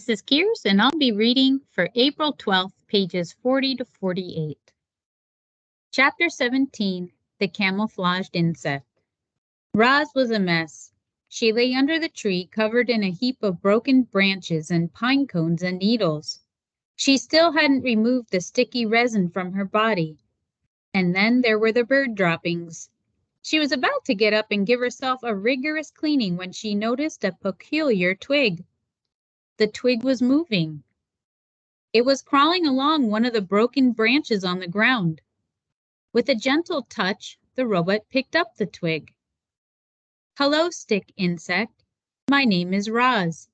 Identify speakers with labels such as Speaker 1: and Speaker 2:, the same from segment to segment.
Speaker 1: This is Keers, and I'll be reading for April 12th, pages 40 to 48. Chapter 17, The Camouflaged Insect. Roz was a mess. She lay under the tree, covered in a heap of broken branches and pine cones and needles. She still hadn't removed the sticky resin from her body. And then there were the bird droppings. She was about to get up and give herself a rigorous cleaning when she noticed a peculiar twig. The twig was moving. It was crawling along one of the broken branches on the ground. With a gentle touch, the robot picked up the twig. "Hello, stick insect. My name is Roz.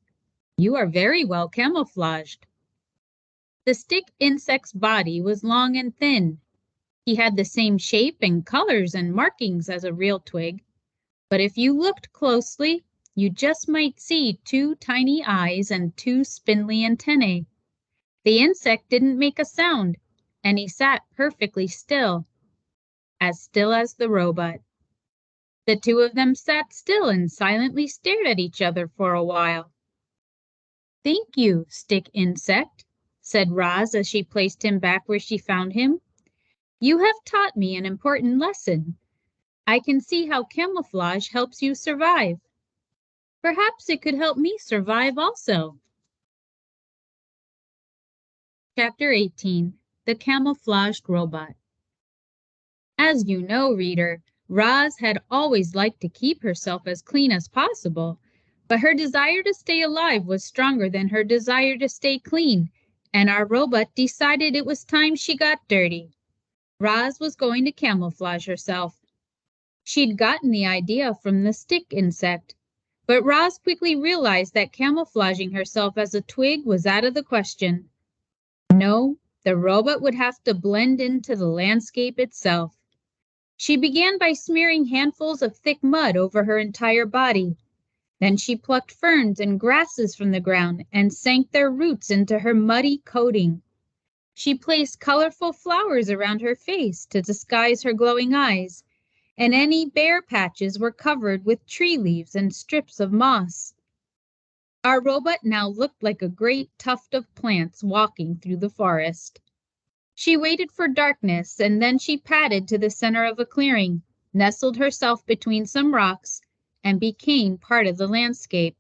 Speaker 1: You are very well camouflaged." The stick insect's body was long and thin. He had the same shape and colors and markings as a real twig, but if you looked closely, you just might see two tiny eyes and two spindly antennae. The insect didn't make a sound, and he sat perfectly still as the robot. The two of them sat still and silently stared at each other for a while. "Thank you, stick insect," said Roz as she placed him back where she found him. "You have taught me an important lesson. I can see how camouflage helps you survive. Perhaps it could help me survive also." Chapter 18, The Camouflaged Robot. As you know, reader, Roz had always liked to keep herself as clean as possible, but her desire to stay alive was stronger than her desire to stay clean, and our robot decided it was time she got dirty. Roz was going to camouflage herself. She'd gotten the idea from the stick insect, but Roz quickly realized that camouflaging herself as a twig was out of the question. No, the robot would have to blend into the landscape itself. She began by smearing handfuls of thick mud over her entire body. Then she plucked ferns and grasses from the ground and sank their roots into her muddy coating. She placed colorful flowers around her face to disguise her glowing eyes, and any bare patches were covered with tree leaves and strips of moss. Our robot now looked like a great tuft of plants walking through the forest. She waited for darkness, and then she padded to the center of a clearing, nestled herself between some rocks, and became part of the landscape.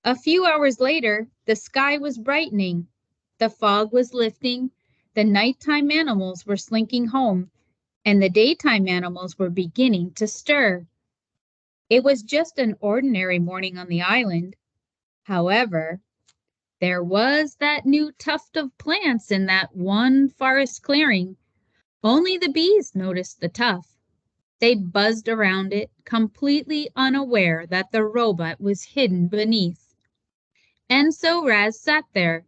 Speaker 1: A few hours later, the sky was brightening. The fog was lifting, the nighttime animals were slinking home, and the daytime animals were beginning to stir. It was just an ordinary morning on the island. However, there was that new tuft of plants in that one forest clearing. Only the bees noticed the tuft. They buzzed around it, completely unaware that the robot was hidden beneath. And so Roz sat there,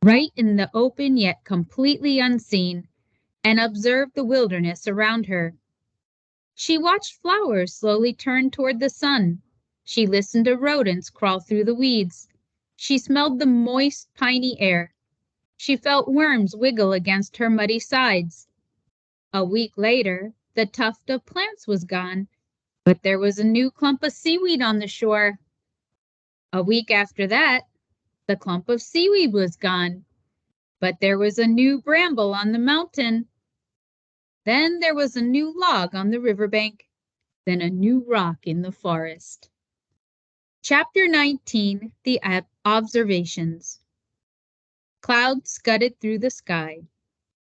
Speaker 1: right in the open yet completely unseen, and observed the wilderness around her. She watched flowers slowly turn toward the sun. She listened to rodents crawl through the weeds. She smelled the moist, piney air. She felt worms wiggle against her muddy sides. A week later, the tuft of plants was gone, but there was a new clump of seaweed on the shore. A week after that, the clump of seaweed was gone, but there was a new bramble on the mountain. Then there was a new log on the riverbank, then a new rock in the forest. Chapter 19, The Observations. Clouds scudded through the sky.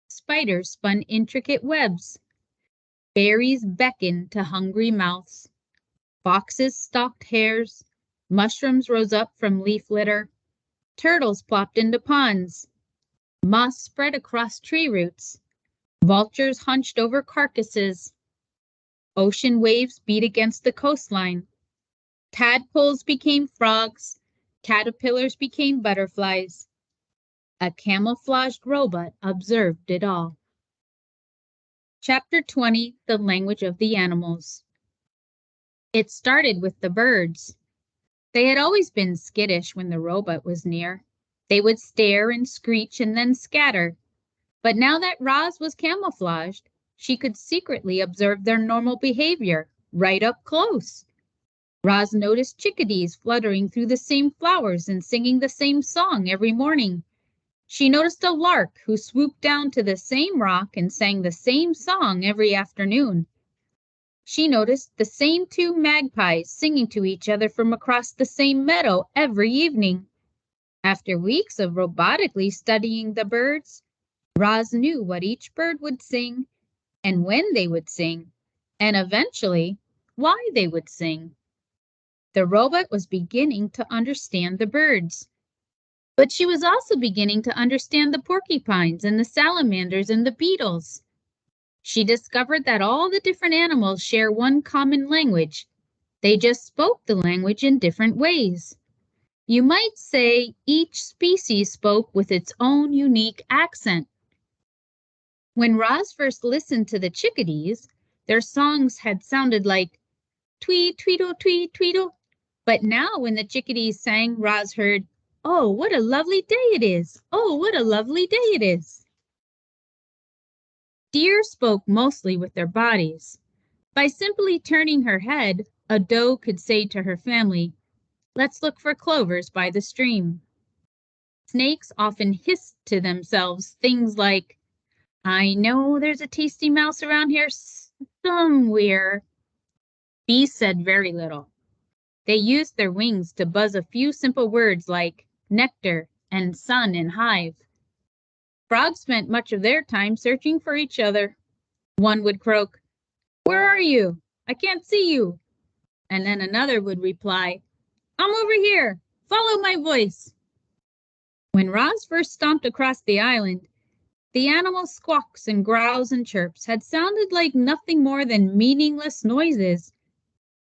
Speaker 1: Spiders spun intricate webs. Berries beckoned to hungry mouths. Foxes stalked hares. Mushrooms rose up from leaf litter. Turtles plopped into ponds. Moss spread across tree roots. Vultures hunched over carcasses. Ocean waves beat against the coastline. Tadpoles became frogs. Caterpillars became butterflies. A camouflaged robot observed it all. Chapter 20, The Language of the Animals. It started with the birds. They had always been skittish when the robot was near. They would stare and screech and then scatter. But now that Roz was camouflaged, she could secretly observe their normal behavior right up close. Roz noticed chickadees fluttering through the same flowers and singing the same song every morning. She noticed a lark who swooped down to the same rock and sang the same song every afternoon. She noticed the same two magpies singing to each other from across the same meadow every evening. After weeks of robotically studying the birds, Roz knew what each bird would sing and when they would sing, and eventually why they would sing. The robot was beginning to understand the birds, but she was also beginning to understand the porcupines and the salamanders and the beetles. She discovered that all the different animals share one common language. They just spoke the language in different ways. You might say each species spoke with its own unique accent. When Roz first listened to the chickadees, their songs had sounded like tweet, tweedle, tweet, tweedle. But now when the chickadees sang, Roz heard, "Oh, what a lovely day it is! Oh, what a lovely day it is!" Deer spoke mostly with their bodies. By simply turning her head, a doe could say to her family, "Let's look for clovers by the stream." Snakes often hissed to themselves things like, "I know there's a tasty mouse around here somewhere." Bees said very little. They used their wings to buzz a few simple words like nectar and sun and hive. Frogs spent much of their time searching for each other. One would croak, "Where are you? I can't see you." And then another would reply, "I'm over here. Follow my voice." When Roz first stomped across the island, the animal's squawks and growls and chirps had sounded like nothing more than meaningless noises.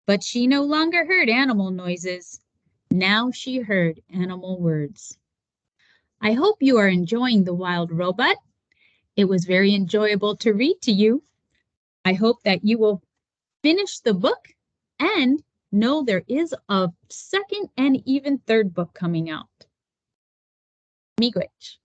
Speaker 1: But she no longer heard animal noises. Now she heard animal words. I hope you are enjoying The Wild Robot. It was very enjoyable to read to you. I hope that you will finish the book and know there is a second and even third book coming out. Miigwech.